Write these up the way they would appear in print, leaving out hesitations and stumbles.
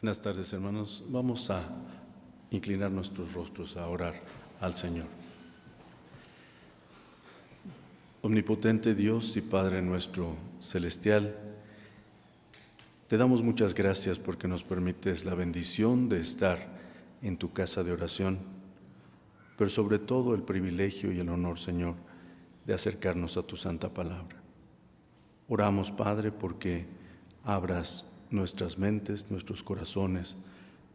Buenas tardes, hermanos. Vamos a inclinar nuestros rostros a orar al Señor. Omnipotente Dios y Padre nuestro celestial, te damos muchas gracias porque nos permites la bendición de estar en tu casa de oración, pero sobre todo el privilegio y el honor, Señor, de acercarnos a tu santa palabra. Oramos, Padre, porque abras nuestras mentes, nuestros corazones,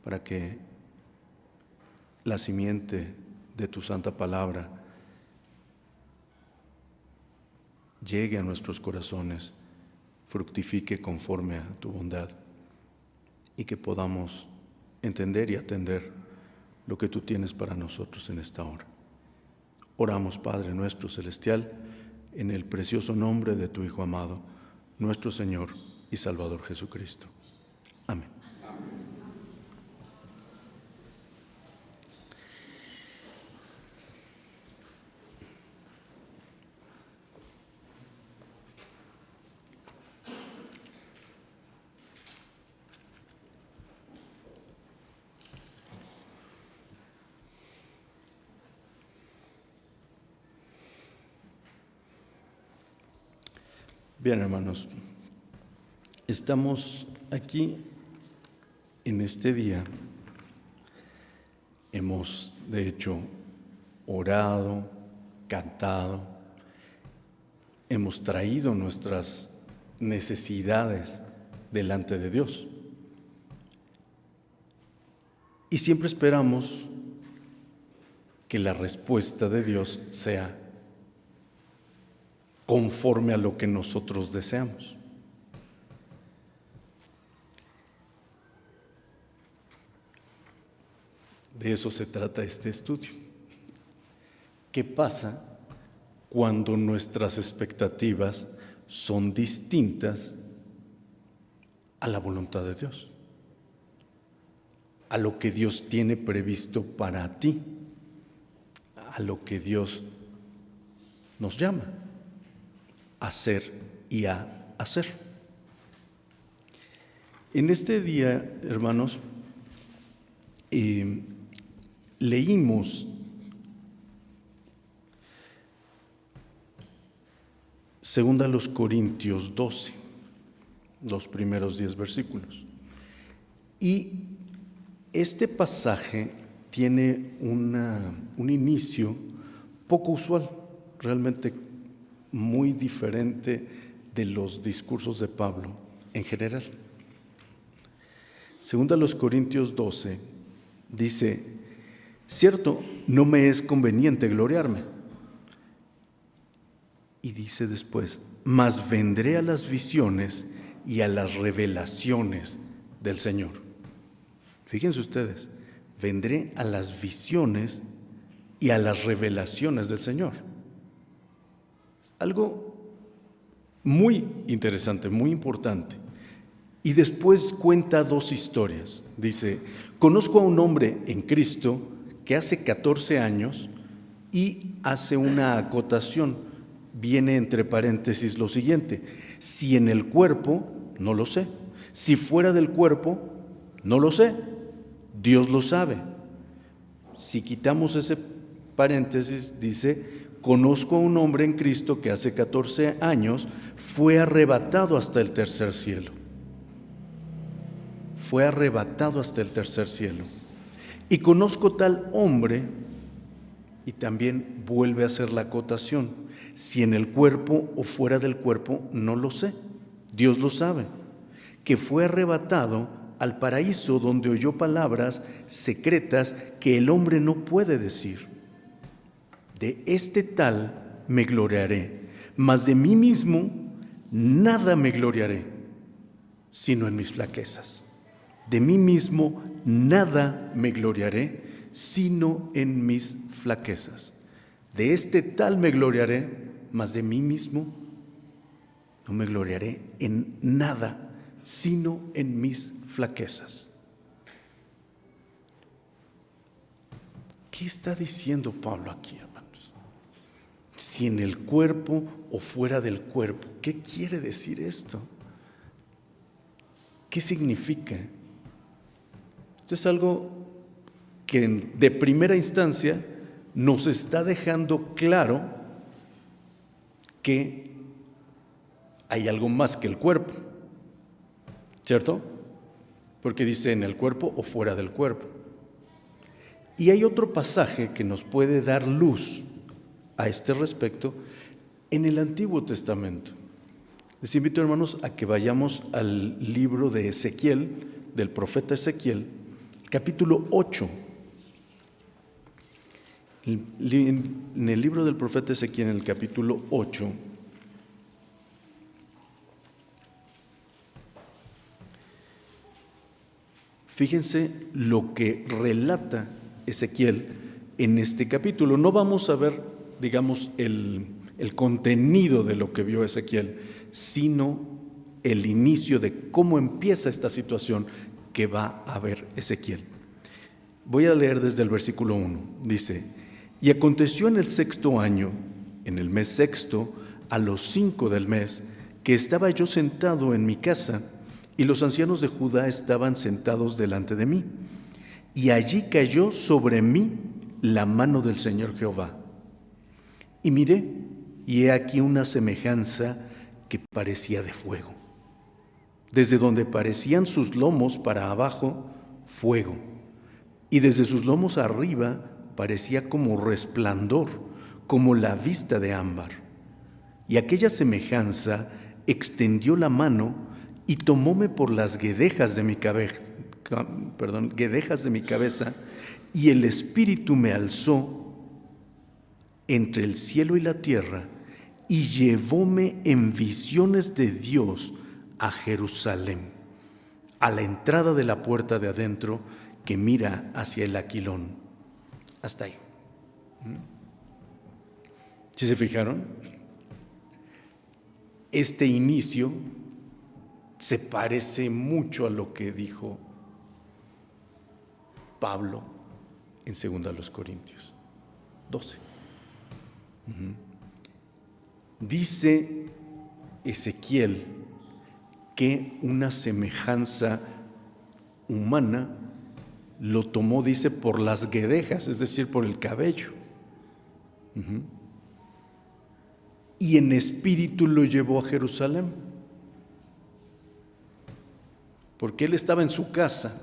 para que la simiente de tu santa palabra llegue a nuestros corazones, fructifique conforme a tu bondad y que podamos entender y atender lo que tú tienes para nosotros en esta hora. Oramos, Padre nuestro celestial, en el precioso nombre de tu Hijo amado, nuestro Señor y Salvador Jesucristo. Amén. Bien, hermanos, estamos aquí en este día. Hemos, de hecho, orado, cantado, hemos traído nuestras necesidades delante de Dios. Y siempre esperamos que la respuesta de Dios sea conforme a lo que nosotros deseamos. De eso se trata este estudio. ¿Qué pasa cuando nuestras expectativas son distintas a la voluntad de Dios? A lo que Dios tiene previsto para ti, a lo que Dios nos llama a hacer y a hacer. En este día, hermanos, leímos segunda a los Corintios 12, los primeros 10 versículos. Y este pasaje tiene un inicio poco usual, realmente muy diferente de los discursos de Pablo en general. Segunda a los Corintios 12 dice: cierto, no me es conveniente gloriarme. Y dice después: mas vendré a las visiones y a las revelaciones del Señor. Fíjense ustedes, vendré a las visiones y a las revelaciones del Señor. Algo muy interesante, muy importante. Y después cuenta dos historias. Dice: conozco a un hombre en Cristo que hace 14 años, y hace una acotación, viene entre paréntesis lo siguiente: si en el cuerpo, no lo sé; si fuera del cuerpo, no lo sé; Dios lo sabe. Si quitamos ese paréntesis, dice: conozco a un hombre en Cristo que hace 14 años fue arrebatado hasta el tercer cielo. Fue arrebatado hasta el tercer cielo. Y conozco tal hombre, y también vuelve a hacer la acotación: si en el cuerpo o fuera del cuerpo, no lo sé; Dios lo sabe, que fue arrebatado al paraíso, donde oyó palabras secretas que el hombre no puede decir. De este tal me gloriaré, mas de mí mismo nada me gloriaré, sino en mis flaquezas. De mí mismo nada me gloriaré, sino en mis flaquezas. De este tal me gloriaré, mas de mí mismo no me gloriaré en nada, sino en mis flaquezas. ¿Qué está diciendo Pablo aquí, hermanos? Si en el cuerpo o fuera del cuerpo. ¿Qué quiere decir esto? ¿Qué significa? Esto es algo que de primera instancia nos está dejando claro que hay algo más que el cuerpo, ¿cierto? Porque dice en el cuerpo o fuera del cuerpo. Y hay otro pasaje que nos puede dar luz a este respecto en el Antiguo Testamento. Les invito, hermanos, a que vayamos al libro de Ezequiel, del profeta Ezequiel, capítulo 8. En el libro del profeta Ezequiel, en el capítulo 8, fíjense lo que relata Ezequiel en este capítulo. No vamos a ver, digamos, el contenido de lo que vio Ezequiel, sino el inicio de cómo empieza esta situación que va a ver Ezequiel. Voy a leer desde el versículo 1. Dice: y aconteció en el 6º año, en el mes 6º, a los 5 del mes, que estaba yo sentado en mi casa, y los ancianos de Judá estaban sentados delante de mí. Y allí cayó sobre mí la mano del Señor Jehová. Y miré, y he aquí una semejanza que parecía de fuego. Desde donde parecían sus lomos para abajo, fuego. Y desde sus lomos arriba parecía como resplandor, como la vista de ámbar. Y aquella semejanza extendió la mano y tomóme por las guedejas de mi cabeza, y el Espíritu me alzó entre el cielo y la tierra y llevóme en visiones de Dios a Jerusalén, a la entrada de la puerta de adentro que mira hacia el Aquilón. Hasta ahí. ¿Sí se fijaron? Este inicio se parece mucho a lo que dijo Pablo en 2 Corintios 12. Dice Ezequiel que una semejanza humana lo tomó, dice, por las guedejas, es decir, por el cabello. Y en espíritu lo llevó a Jerusalén. Porque él estaba en su casa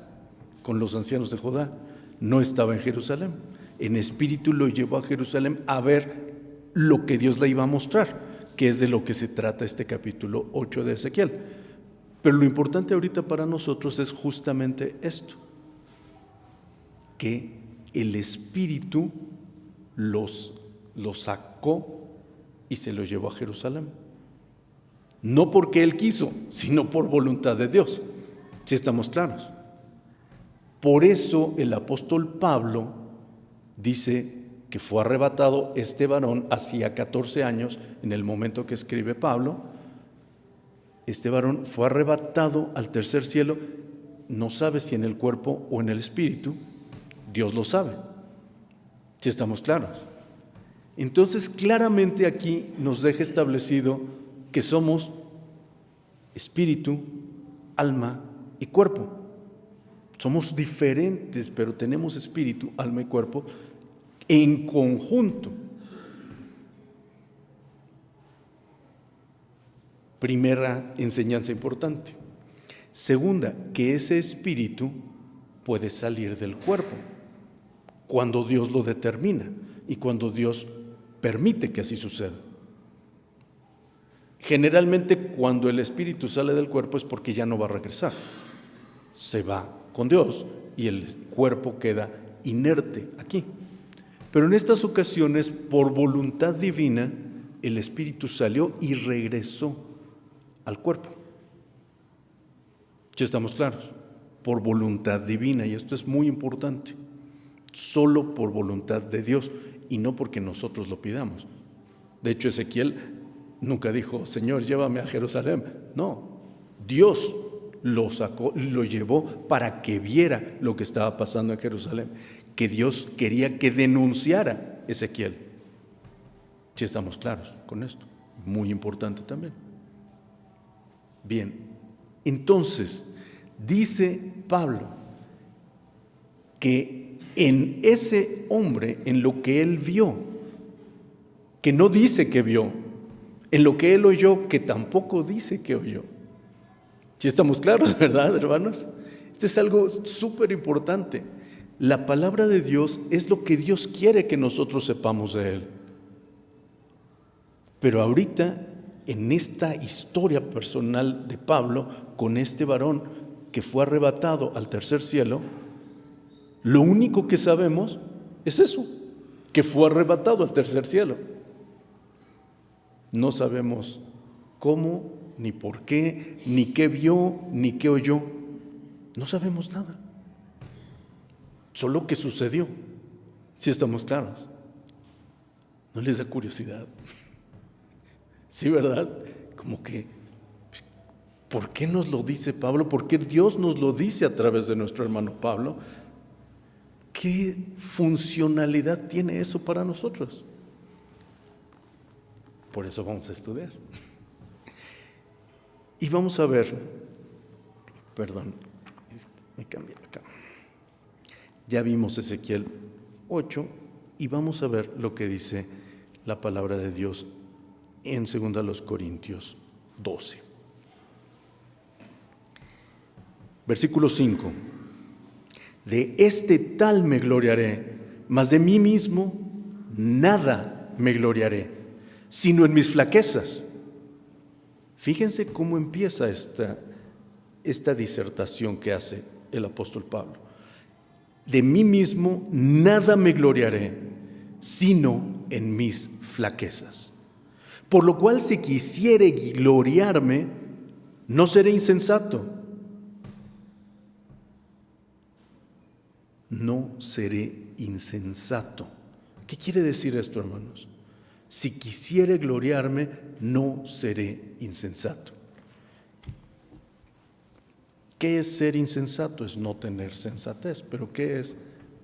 con los ancianos de Judá, no estaba en Jerusalén. En espíritu lo llevó a Jerusalén a ver lo que Dios le iba a mostrar, que es de lo que se trata este capítulo 8 de Ezequiel. Pero lo importante ahorita para nosotros es justamente esto, que el Espíritu los sacó y se los llevó a Jerusalén. No porque él quiso, sino por voluntad de Dios. Si estamos claros. Por eso el apóstol Pablo dice que fue arrebatado este varón hacía 14 años, en el momento que escribe Pablo. Este varón fue arrebatado al tercer cielo, no sabe si en el cuerpo o en el espíritu. Dios lo sabe, si estamos claros. Entonces, claramente aquí nos deja establecido que somos espíritu, alma y cuerpo. Somos diferentes, pero tenemos espíritu, alma y cuerpo en conjunto. Primera enseñanza importante. Segunda, que ese espíritu puede salir del cuerpo cuando Dios lo determina y cuando Dios permite que así suceda. Generalmente cuando el espíritu sale del cuerpo es porque ya no va a regresar. Se va con Dios y el cuerpo queda inerte aquí. Pero en estas ocasiones, por voluntad divina, el espíritu salió y regresó al cuerpo. ¿Sí estamos claros? Por voluntad divina, y esto es muy importante. Solo por voluntad de Dios y no porque nosotros lo pidamos. De hecho, Ezequiel nunca dijo: Señor, llévame a Jerusalén. No, Dios lo sacó, lo llevó para que viera lo que estaba pasando en Jerusalén, que Dios quería que denunciara Ezequiel. Si estamos claros con esto, muy importante también. Bien, entonces dice Pablo que en ese hombre, en lo que él vio, que no dice que vio, en lo que él oyó, que tampoco dice que oyó. Si estamos claros, ¿verdad, hermanos? Esto es algo súper importante. La palabra de Dios es lo que Dios quiere que nosotros sepamos de Él. Pero ahorita, en esta historia personal de Pablo, con este varón que fue arrebatado al tercer cielo, lo único que sabemos es eso, que fue arrebatado al tercer cielo. No sabemos cómo, ni por qué, ni qué vio, ni qué oyó. No sabemos nada. Solo que sucedió. Si estamos claros. ¿No les da curiosidad? Sí, ¿verdad? Como que, ¿por qué nos lo dice Pablo? ¿Por qué Dios nos lo dice a través de nuestro hermano Pablo? ¿Qué funcionalidad tiene eso para nosotros? Por eso vamos a estudiar. Y vamos a ver, perdón, me cambié acá. Ya vimos Ezequiel 8 y vamos a ver lo que dice la palabra de Dios en 2 Corintios 12. Versículo 5. De este tal me gloriaré, mas de mí mismo nada me gloriaré, sino en mis flaquezas. Fíjense cómo empieza esta disertación que hace el apóstol Pablo. De mí mismo nada me gloriaré, sino en mis flaquezas. Por lo cual, si quisiere gloriarme, no seré insensato. No seré insensato. ¿Qué quiere decir esto, hermanos? Si quisiere gloriarme, no seré insensato. ¿Qué es ser insensato? Es no tener sensatez. ¿Pero qué es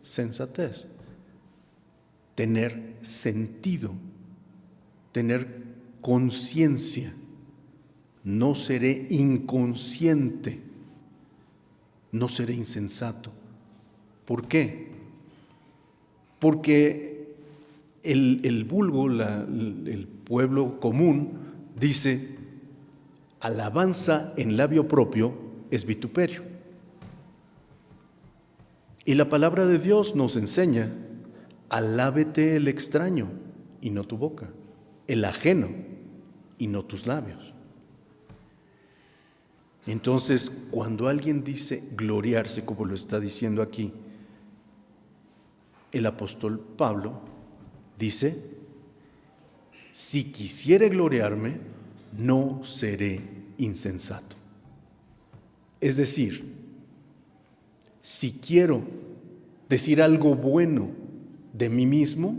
sensatez? Tener sentido, tener conciencia. No seré inconsciente, no seré insensato. ¿Por qué? Porque el vulgo, el pueblo común, dice: alabanza en labio propio es vituperio. Y la palabra de Dios nos enseña: alábete el extraño y no tu boca, el ajeno y no tus labios. Entonces, cuando alguien dice gloriarse, como lo está diciendo aquí el apóstol Pablo, dice: si quisiere gloriarme, no seré insensato. Es decir, si quiero decir algo bueno de mí mismo,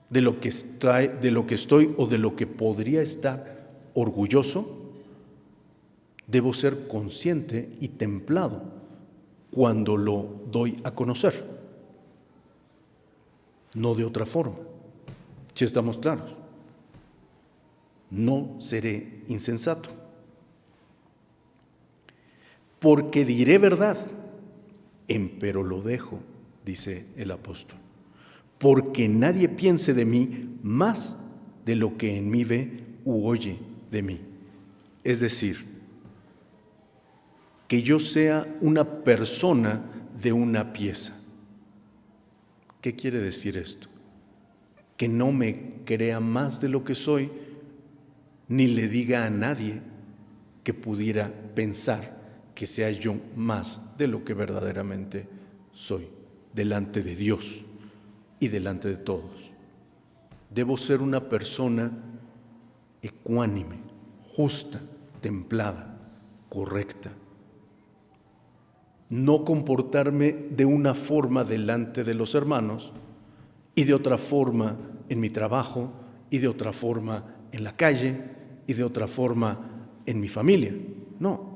de lo que estoy o de lo que podría estar orgulloso, debo ser consciente y templado cuando lo doy a conocer. No de otra forma. Si estamos claros. No seré insensato. Porque diré verdad, empero lo dejo, dice el apóstol. Porque nadie piense de mí más de lo que en mí ve u oye de mí. Es decir, que yo sea una persona de una pieza. ¿Qué quiere decir esto? Que no me crea más de lo que soy, ni le diga a nadie que pudiera pensar que sea yo más de lo que verdaderamente soy, delante de Dios y delante de todos. Debo ser una persona ecuánime, justa, templada, correcta. No comportarme de una forma delante de los hermanos y de otra forma en mi trabajo y de otra forma en la calle y de otra forma en mi familia. No.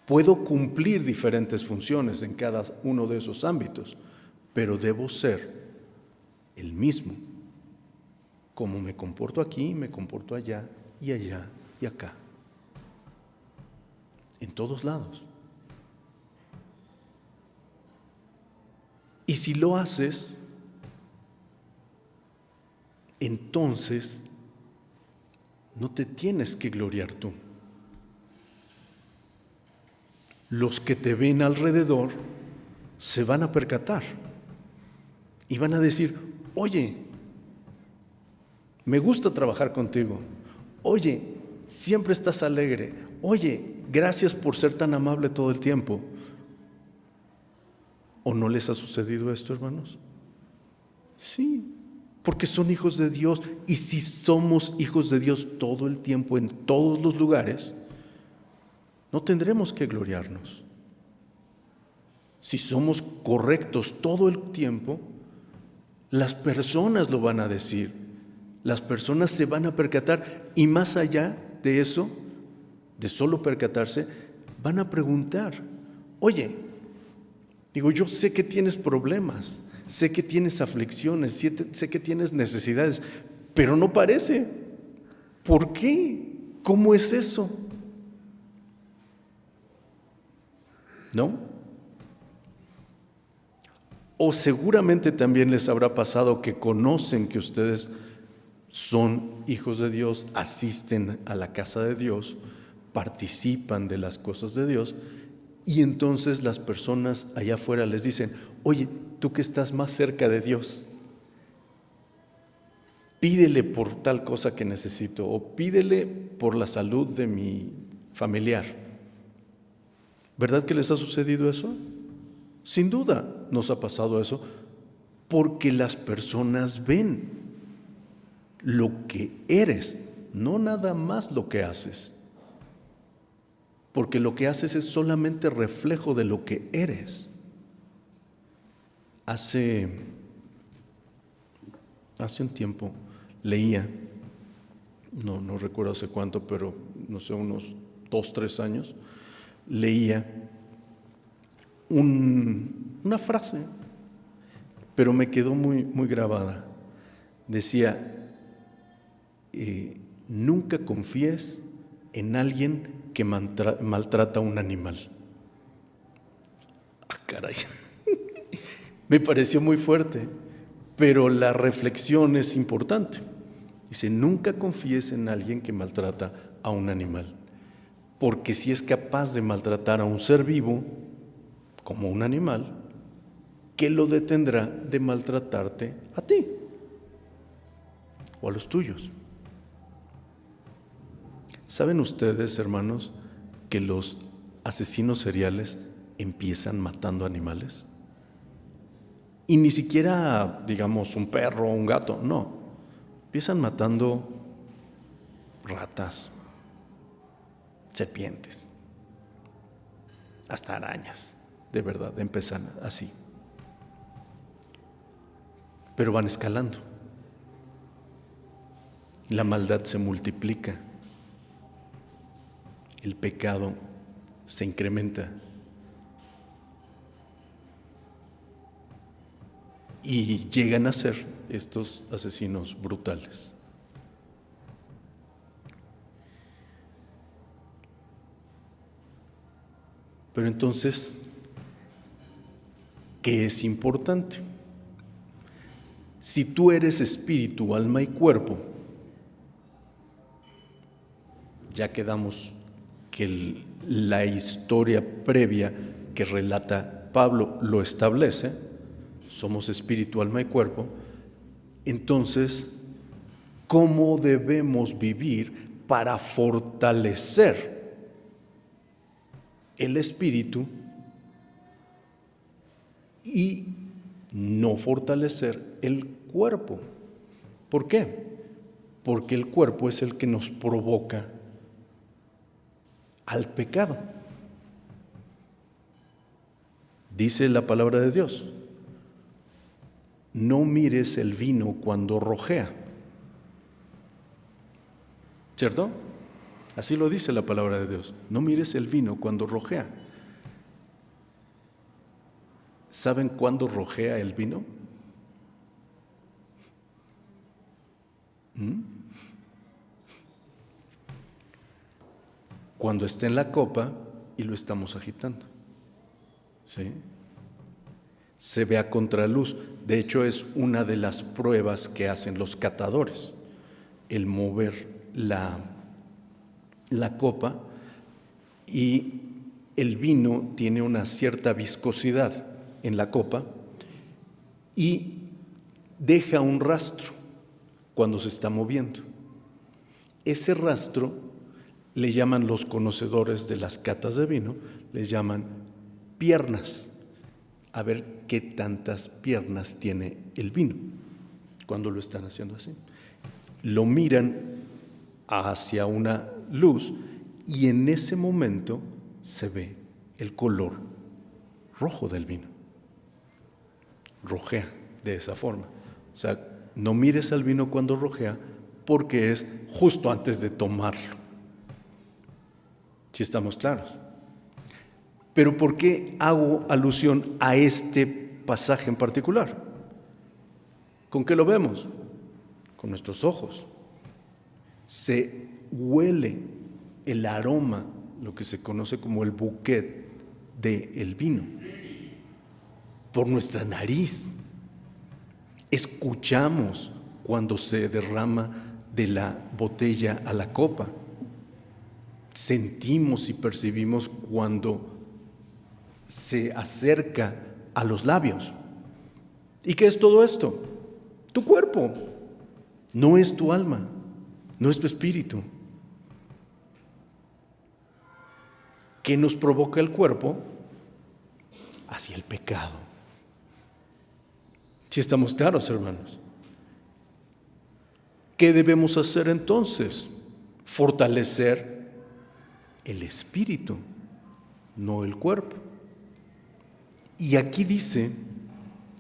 Puedo cumplir diferentes funciones en cada uno de esos ámbitos, pero debo ser el mismo. Como me comporto aquí, me comporto allá y acá. En todos lados. Y si lo haces, entonces no te tienes que gloriar tú. Los que te ven alrededor se van a percatar y van a decir: oye, me gusta trabajar contigo. Oye, siempre estás alegre. Oye, gracias por ser tan amable todo el tiempo. ¿O no les ha sucedido esto, hermanos? Sí, porque son hijos de Dios. Y si somos hijos de Dios todo el tiempo, en todos los lugares, no tendremos que gloriarnos. Si somos correctos todo el tiempo, las personas lo van a decir. Las personas se van a percatar, y más allá de eso, de solo percatarse, van a preguntar: oye, yo sé que tienes problemas, sé que tienes aflicciones, sé que tienes necesidades, pero no parece. ¿Por qué? ¿Cómo es eso? ¿No? O seguramente también les habrá pasado que conocen que ustedes son hijos de Dios, asisten a la casa de Dios, participan de las cosas de Dios, y entonces las personas allá afuera les dicen: oye, tú que estás más cerca de Dios, pídele por tal cosa que necesito, o pídele por la salud de mi familiar. ¿Verdad que les ha sucedido eso? Sin duda nos ha pasado eso, porque las personas ven lo que eres, no nada más lo que haces. Porque lo que haces es solamente reflejo de lo que eres. Hace un tiempo leía, no recuerdo hace cuánto, pero no sé, unos 2, 3 años, leía una frase, pero me quedó muy, muy grabada. Decía: nunca confíes en alguien que maltrata a un animal. Caray. Me pareció muy fuerte, pero la reflexión es importante. Dice: nunca confíes en alguien que maltrata a un animal, porque si es capaz de maltratar a un ser vivo, como un animal, ¿qué lo detendrá de maltratarte a ti o a los tuyos? ¿Saben ustedes, hermanos, que los asesinos seriales empiezan matando animales? Y ni siquiera, digamos, un perro o un gato, no. Empiezan matando ratas, serpientes, hasta arañas. De verdad, empiezan así. Pero van escalando. La maldad se multiplica. El pecado se incrementa. Y llegan a ser estos asesinos brutales. Pero entonces, ¿qué es importante? Si tú eres espíritu, alma y cuerpo, ya quedamos que la historia previa que relata Pablo lo establece, somos espíritu, alma y cuerpo. Entonces, ¿cómo debemos vivir para fortalecer el espíritu y no fortalecer el cuerpo? ¿Por qué? Porque el cuerpo es el que nos provoca al pecado. Dice la palabra de Dios: no mires el vino cuando rojea. ¿Cierto? Así lo dice la palabra de Dios. No mires el vino cuando rojea. ¿Saben cuándo rojea el vino? Cuando está en la copa y lo estamos agitando. ¿Sí? se ve a contraluz. De hecho, es una de las pruebas que hacen los catadores, el mover la copa, y el vino tiene una cierta viscosidad en la copa y deja un rastro cuando se está moviendo. Ese rastro le llaman los conocedores de las catas de vino, les llaman piernas. A ver qué tantas piernas tiene el vino cuando lo están haciendo así. Lo miran hacia una luz y en ese momento se ve el color rojo del vino. Rojea de esa forma. O sea, no mires al vino cuando rojea porque es justo antes de tomarlo. Si estamos claros. Pero ¿por qué hago alusión a este pasaje en particular? ¿Con qué lo vemos? Con nuestros ojos. Se huele el aroma, lo que se conoce como el bouquet del vino, por nuestra nariz. Escuchamos cuando se derrama de la botella a la copa. Sentimos y percibimos cuando se acerca a los labios. ¿Y qué es todo esto? Tu cuerpo. No es tu alma, no es tu espíritu. ¿Qué nos provoca el cuerpo? Hacia el pecado. Si estamos claros, hermanos. ¿Qué debemos hacer entonces? Fortalecer el espíritu, no el cuerpo. Y aquí dice,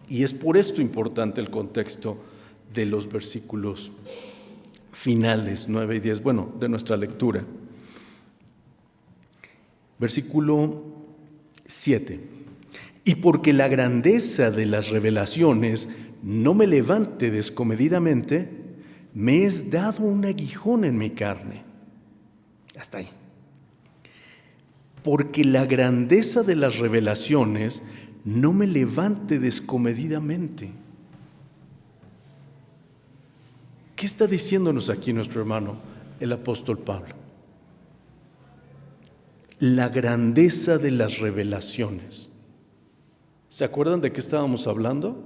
y es por esto importante el contexto de los versículos finales 9 y 10, bueno, de nuestra lectura. Versículo 7. Y porque la grandeza de las revelaciones no me levante descomedidamente, me es dado un aguijón en mi carne. Hasta ahí. Porque la grandeza de las revelaciones no me levante descomedidamente. ¿Qué está diciéndonos aquí nuestro hermano, el apóstol Pablo? La grandeza de las revelaciones. ¿Se acuerdan de qué estábamos hablando?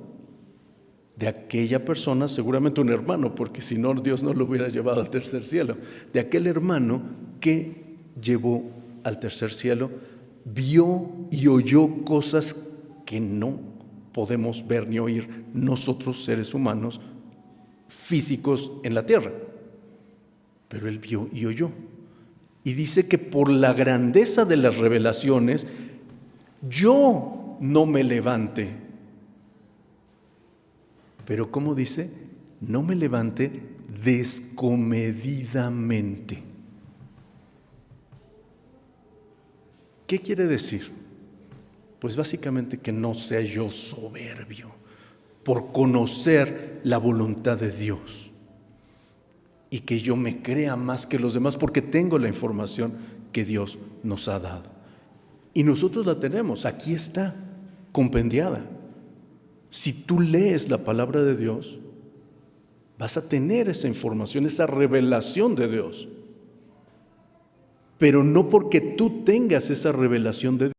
De aquella persona, seguramente un hermano, porque si no Dios no lo hubiera llevado al tercer cielo, de aquel hermano que llevó al tercer cielo, vio y oyó cosas que no podemos ver ni oír nosotros seres humanos físicos en la tierra, pero él vio y oyó. Y dice que por la grandeza de las revelaciones yo no me levante. Pero ¿cómo dice? No me levante descomedidamente. ¿Qué quiere decir? Pues básicamente que no sea yo soberbio por conocer la voluntad de Dios y que yo me crea más que los demás porque tengo la información que Dios nos ha dado. Y nosotros la tenemos, aquí está, compendiada. Si tú lees la palabra de Dios, vas a tener esa información, esa revelación de Dios. Pero no porque tú tengas esa revelación de Dios,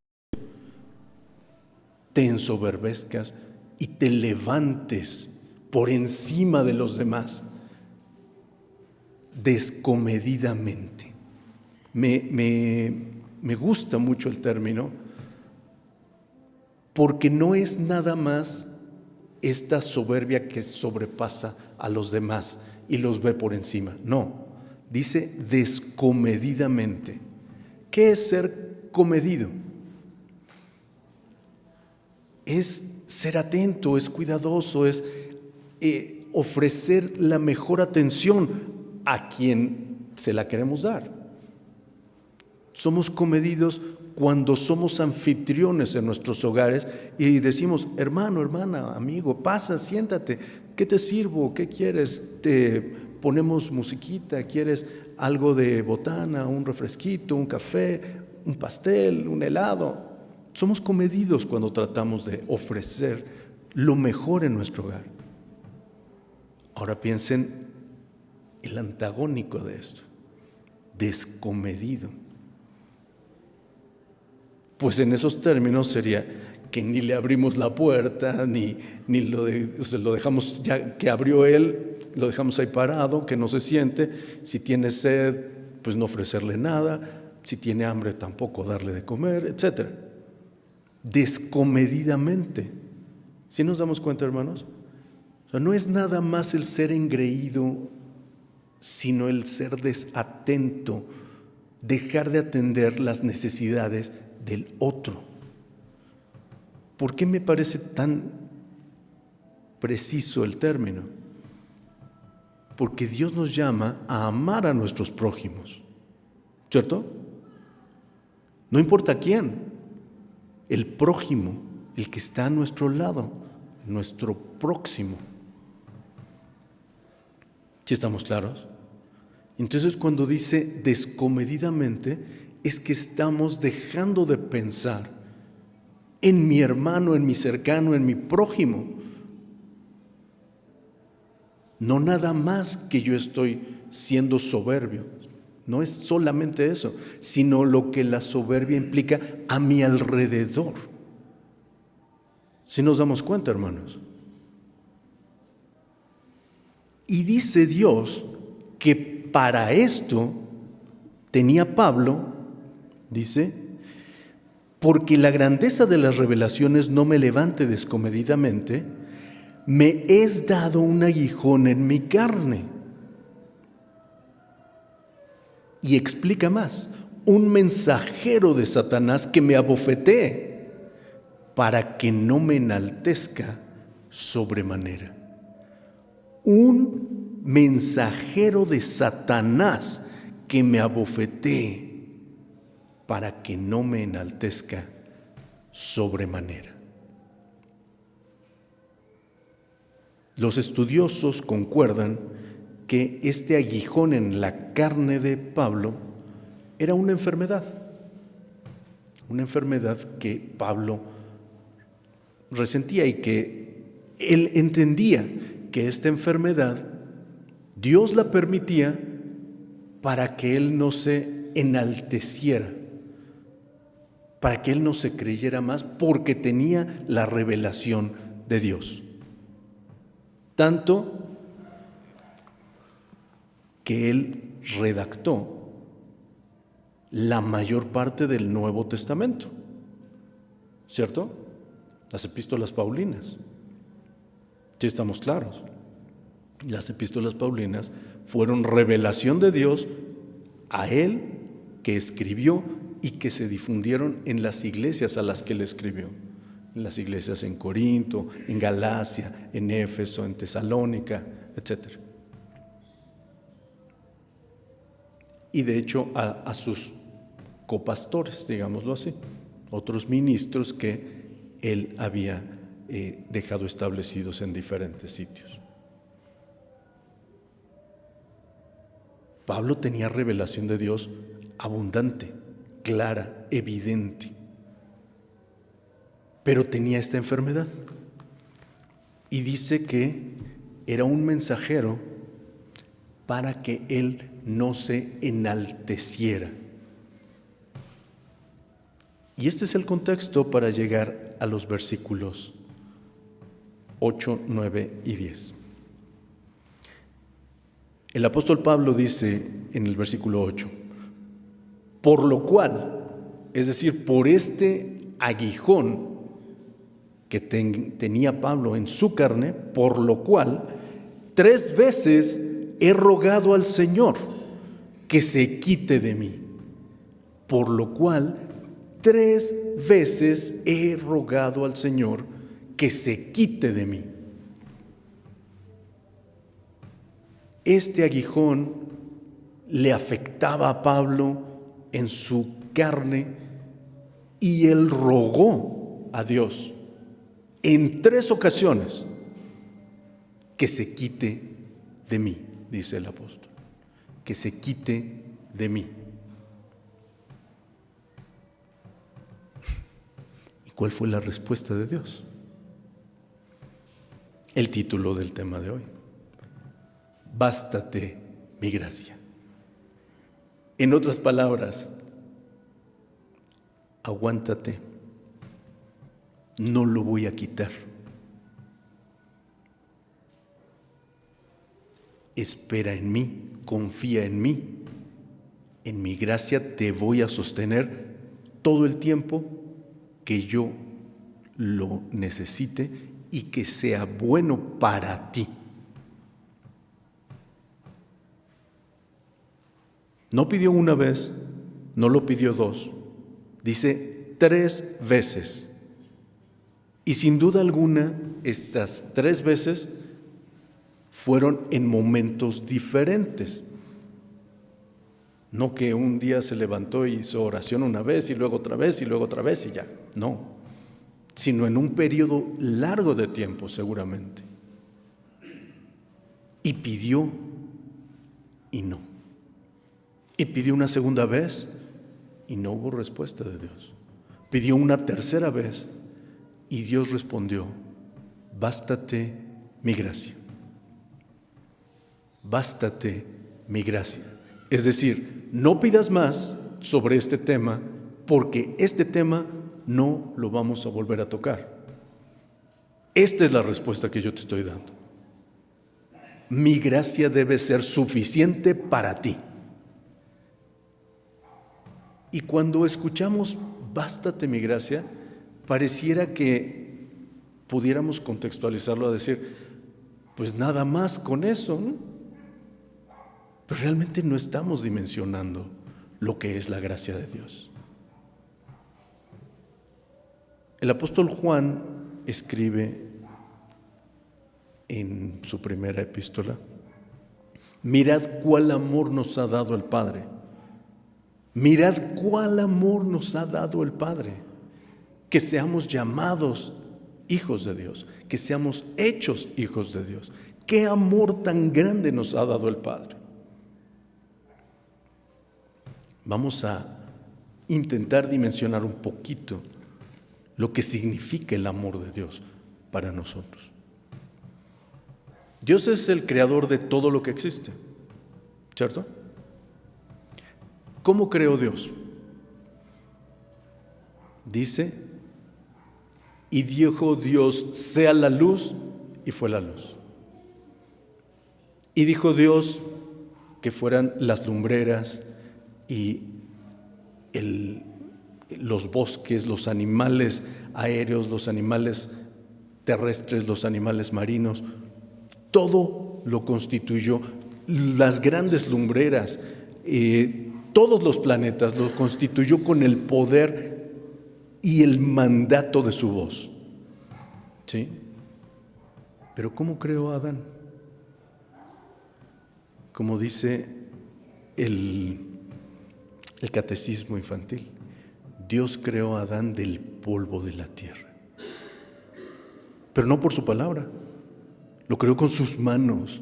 te ensoberbezcas y te levantes por encima de los demás descomedidamente. Me gusta mucho el término porque no es nada más esta soberbia que sobrepasa a los demás y los ve por encima. No, dice descomedidamente. ¿Qué es ser comedido? Es ser atento, es cuidadoso, es ofrecer la mejor atención a quien se la queremos dar. Somos comedidos cuando somos anfitriones en nuestros hogares y decimos, hermano, hermana, amigo, pasa, siéntate, ¿qué te sirvo? ¿Qué quieres? Te ponemos musiquita, ¿quieres algo de botana, un refresquito, un café, un pastel, un helado? Somos comedidos cuando tratamos de ofrecer lo mejor en nuestro hogar. Ahora piensen el antagónico de esto, descomedido. Pues en esos términos sería que ni le abrimos la puerta, ni lo dejamos, ya que abrió él, lo dejamos ahí parado, que no se siente. Si tiene sed, pues no ofrecerle nada. Si tiene hambre, tampoco darle de comer, etc. Descomedidamente. ¿Sí nos damos cuenta, hermanos? O sea, no es nada más el ser engreído, sino el ser desatento, dejar de atender las necesidades del otro. ¿Por qué me parece tan preciso el término? Porque Dios nos llama a amar a nuestros prójimos, ¿cierto? No importa quién, el prójimo, el que está a nuestro lado, nuestro próximo. ¿Sí estamos claros? Entonces, cuando dice descomedidamente, es que estamos dejando de pensar en mi hermano, en mi cercano, en mi prójimo. No nada más que yo estoy siendo soberbio. No es solamente eso, sino lo que la soberbia implica a mi alrededor. ¿Sí nos damos cuenta, hermanos? Y dice Dios que para esto tenía Pablo, dice, porque la grandeza de las revelaciones no me levante descomedidamente, me es dado un aguijón en mi carne. Y explica más, un mensajero de Satanás que me abofetee para que no me enaltezca sobremanera. Un mensajero de Satanás que me abofetee para que no me enaltezca sobremanera. Los estudiosos concuerdan que este aguijón en la carne de Pablo era una enfermedad que Pablo resentía y que él entendía que esta enfermedad Dios la permitía para que él no se enalteciera, para que él no se creyera más, porque tenía la revelación de Dios. Tanto que él redactó la mayor parte del Nuevo Testamento, ¿cierto? Las epístolas paulinas. Sí, estamos claros. Las epístolas paulinas fueron revelación de Dios a él, que escribió y que se difundieron en las iglesias a las que él escribió. En las iglesias en Corinto, en Galacia, en Éfeso, en Tesalónica, etc. Y de hecho a sus copastores, digámoslo así, otros ministros que él había dejado establecidos en diferentes sitios. Pablo tenía revelación de Dios abundante, clara, evidente, pero tenía esta enfermedad. Y dice que era un mensajero para que él no se enalteciera. Y este es el contexto para llegar a los versículos 8, 9 y 10. El apóstol Pablo dice en el versículo 8, por lo cual, es decir, por este aguijón que tenía Pablo en su carne, por lo cual 3 veces he rogado al Señor que se quite de mí. Por lo cual 3 veces he rogado al Señor que se quite de mí. Este aguijón le afectaba a Pablo en su carne y él rogó a Dios en 3 ocasiones que se quite de mí, dice el apóstol, que se quite de mí. ¿Cuál fue la respuesta de Dios? El título del tema de hoy: bástate mi gracia. En otras palabras, aguántate, no lo voy a quitar. Espera en mí, confía en mí. En mi gracia te voy a sostener todo el tiempo que yo lo necesite y que sea bueno para ti. No pidió una vez, no lo pidió dos, dice 3 veces. Y sin duda alguna, estas 3 veces fueron en momentos diferentes. No que un día se levantó y hizo oración una vez y luego otra vez y luego otra vez y ya. No, sino en un periodo largo de tiempo seguramente. Y pidió y no. Y pidió una segunda vez y no hubo respuesta de Dios. Pidió una tercera vez y Dios respondió: bástate mi gracia. Bástate mi gracia. Es decir, no pidas más sobre este tema, porque este tema no lo vamos a volver a tocar. Esta es la respuesta que yo te estoy dando. Mi gracia debe ser suficiente para ti. Y cuando escuchamos bástate mi gracia, pareciera que pudiéramos contextualizarlo a decir, pues nada más con eso, ¿no? Pero realmente no estamos dimensionando lo que es la gracia de Dios. El apóstol Juan escribe en su primera epístola: mirad cuál amor nos ha dado el Padre. Mirad cuál amor nos ha dado el Padre, que seamos llamados hijos de Dios, que seamos hechos hijos de Dios. ¿Qué amor tan grande nos ha dado el Padre? Vamos a intentar dimensionar un poquito lo que significa el amor de Dios para nosotros. Dios es el creador de todo lo que existe, ¿cierto? ¿Cómo creó Dios? Dice, y dijo Dios, sea la luz, y fue la luz. Y dijo Dios que fueran las lumbreras y los bosques, los animales aéreos, los animales terrestres, los animales marinos, todo lo constituyó. Las grandes lumbreras, todos los planetas los constituyó con el poder y el mandato de su voz. ¿Sí? Pero ¿cómo creó a Adán? Como dice el catecismo infantil, Dios creó a Adán del polvo de la tierra. Pero no por su palabra, lo creó con sus manos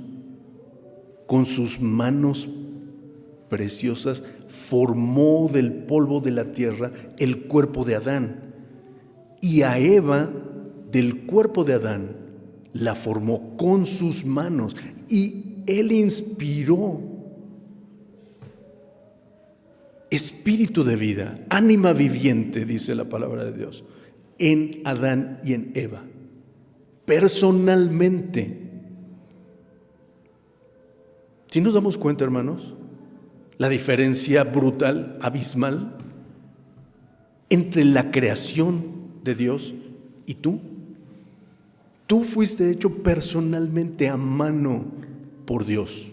preciosas, formó del polvo de la tierra el cuerpo de Adán. Y a Eva, del cuerpo de Adán, la formó con sus manos. Y Él inspiró espíritu de vida, ánima viviente, dice la palabra de Dios, en Adán y en Eva, personalmente. Si nos damos cuenta, hermanos, la diferencia brutal, abismal, entre la creación de Dios y tú. Tú fuiste hecho personalmente a mano por Dios.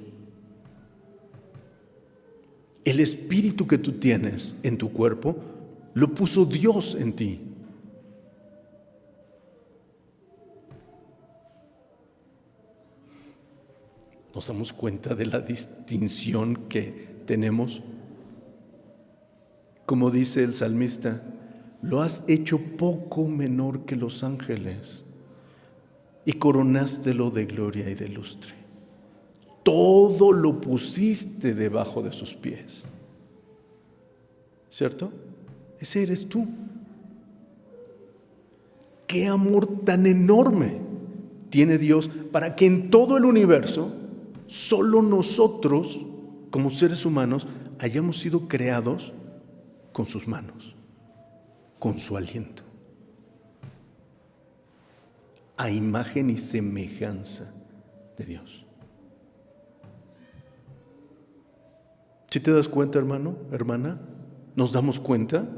El espíritu que tú tienes en tu cuerpo lo puso Dios en ti. ¿Nos damos cuenta de la distinción que tenemos? Como dice el salmista, lo has hecho poco menor que los ángeles y coronástelo de gloria y de lustre. Todo lo pusiste debajo de sus pies. ¿Cierto? Ese eres tú. qué amor tan enorme tiene Dios para que en todo el universo, solo nosotros, como seres humanos, hayamos sido creados con sus manos, con su aliento, a imagen y semejanza de Dios. ¿Sí te das cuenta, hermano, hermana? ¿Nos damos cuenta?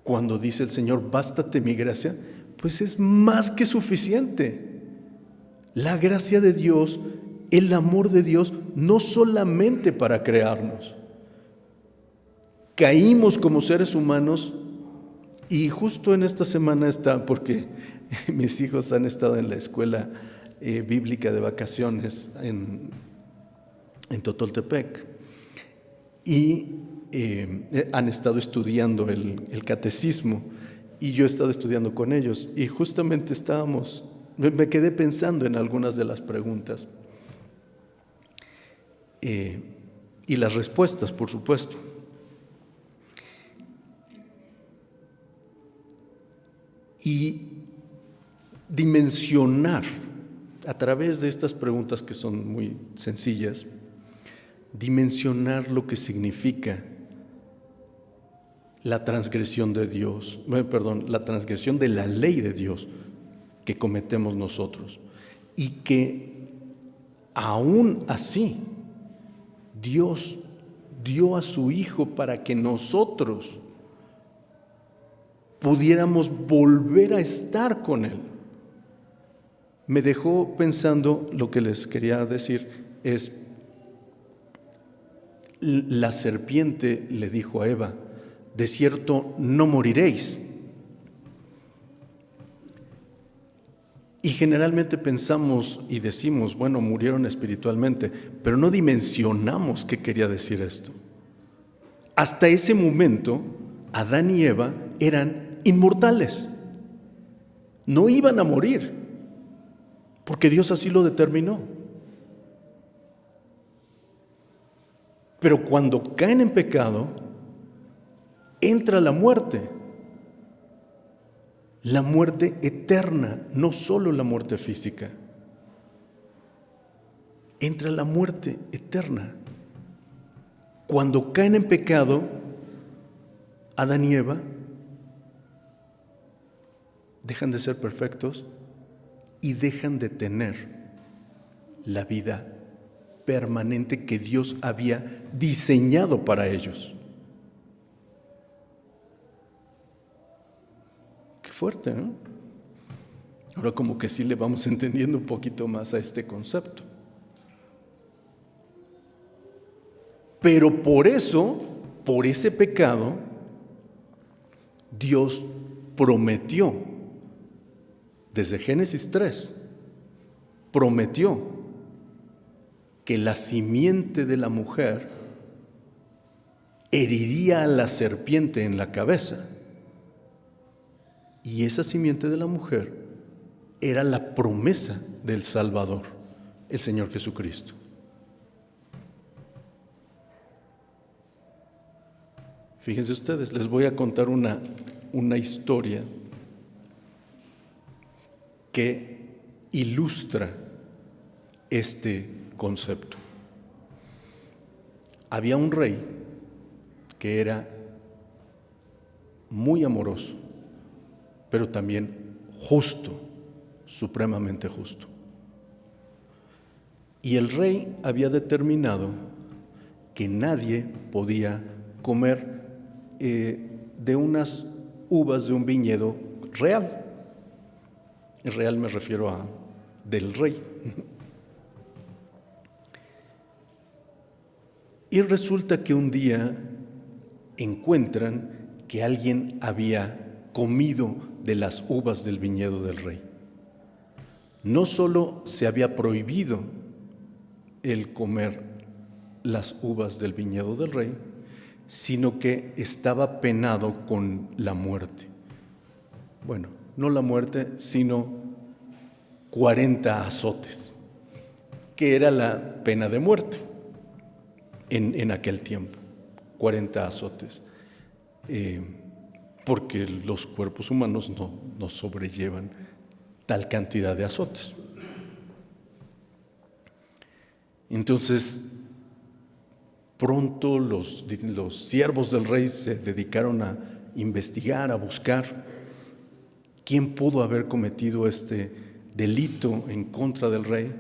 Cuando dice el Señor, bástate mi gracia, pues es más que suficiente. La gracia de Dios, el amor de Dios, no solamente para crearnos. Caímos como seres humanos y justo en esta semana está, porque mis hijos han estado en la escuela bíblica de vacaciones en Totoltepec y han estado estudiando el catecismo y yo he estado estudiando con ellos y justamente me quedé pensando en algunas de las preguntas y las respuestas, por supuesto. Y dimensionar a través de estas preguntas que son muy sencillas, dimensionar lo que significa la transgresión de Dios, la transgresión de la ley de Dios que cometemos nosotros y que aún así Dios dio a su Hijo para que nosotros pudiéramos volver a estar con Él. Me dejó pensando, lo que les quería decir es, la serpiente le dijo a Eva, de cierto no moriréis. Y generalmente pensamos y decimos, bueno, murieron espiritualmente, pero no dimensionamos qué quería decir esto. Hasta ese momento, Adán y Eva eran inmortales, no iban a morir, porque Dios así lo determinó. Pero cuando caen en pecado, entra la muerte eterna, no solo la muerte física. Entra la muerte eterna. Cuando caen en pecado, Adán y Eva dejan de ser perfectos y dejan de tener la vida permanente que Dios había diseñado para ellos. Qué fuerte, ¿no? Ahora como que sí le vamos entendiendo un poquito más a este concepto. Pero por ese pecado, Dios prometió, desde Génesis 3, prometió que la simiente de la mujer heriría a la serpiente en la cabeza. Y esa simiente de la mujer era la promesa del Salvador, el Señor Jesucristo. Fíjense ustedes, les voy a contar una historia que ilustra este concepto. Había un rey que era muy amoroso, pero también justo, supremamente justo. Y el rey había determinado que nadie podía comer de unas uvas de un viñedo real. Real me refiero a del rey. Y resulta que un día encuentran que alguien había comido de las uvas del viñedo del rey. No solo se había prohibido el comer las uvas del viñedo del rey, sino que estaba penado con la muerte. Bueno, no la muerte, sino 40 azotes, que era la pena de muerte en aquel tiempo, 40 azotes. porque los cuerpos humanos no sobrellevan tal cantidad de azotes. Entonces, pronto los siervos del rey se dedicaron a investigar, a buscar quién pudo haber cometido este delito en contra del rey,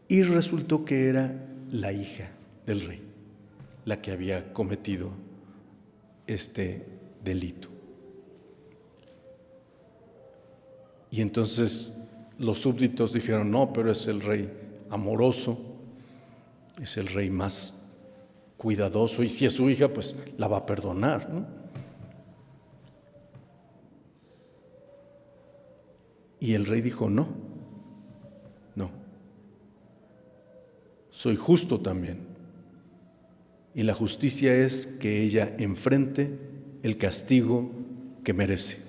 y resultó que era la hija del rey la que había cometido este delito. Y entonces los súbditos dijeron: no, pero es el rey amoroso, es el rey más cuidadoso, y si es su hija, pues la va a perdonar, ¿no? Y el rey dijo: no, soy justo también, y la justicia es que ella enfrente el castigo que merece.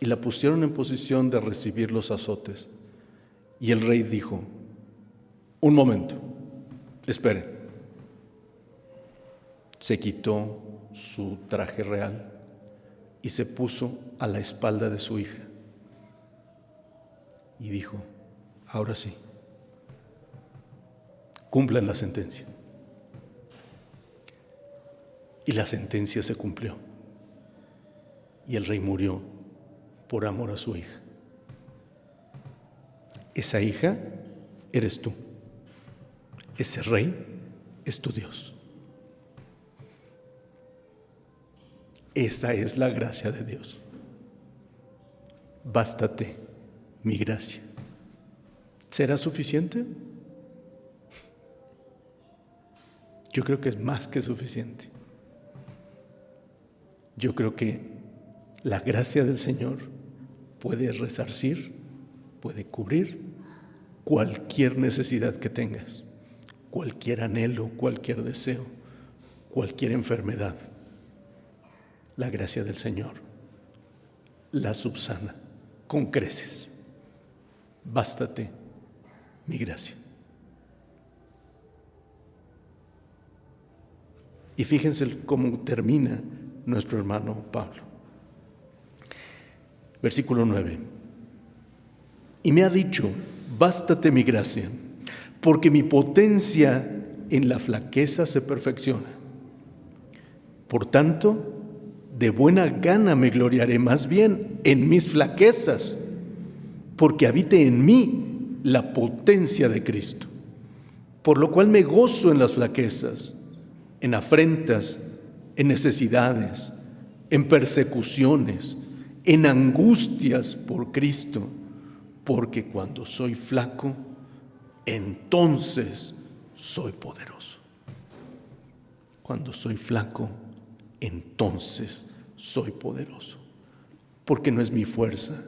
Y la pusieron en posición de recibir los azotes. Y el rey dijo: un momento, esperen. Se quitó su traje real y se puso a la espalda de su hija y dijo: ahora sí, cumplan la sentencia. Y la sentencia se cumplió, y el rey murió por amor a su hija. Esa hija eres tú. Ese rey es tu Dios. Esa es la gracia de Dios. Bástate mi gracia. ¿Será suficiente? Yo creo que es más que suficiente. Yo creo que la gracia del Señor puede resarcir, puede cubrir cualquier necesidad que tengas, cualquier anhelo, cualquier deseo, cualquier enfermedad. La gracia del Señor la subsana con creces. Bástate mi gracia. Y fíjense cómo termina nuestro hermano Pablo. Versículo 9. Y me ha dicho: bástate mi gracia, porque mi potencia en la flaqueza se perfecciona. Por tanto, de buena gana me gloriaré más bien en mis flaquezas, porque habite en mí la potencia de Cristo. Por lo cual me gozo en las flaquezas, en afrentas, en necesidades, en persecuciones, en angustias por Cristo, porque cuando soy flaco, entonces soy poderoso. Cuando soy flaco, entonces soy poderoso, porque no es mi fuerza,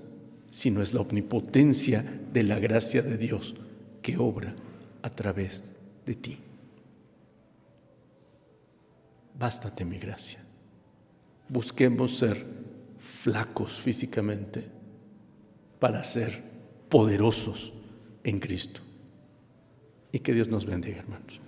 sino es la omnipotencia de la gracia de Dios que obra a través de ti. Bástate mi gracia. Busquemos ser flacos físicamente para ser poderosos en Cristo. Y que Dios nos bendiga, hermanos.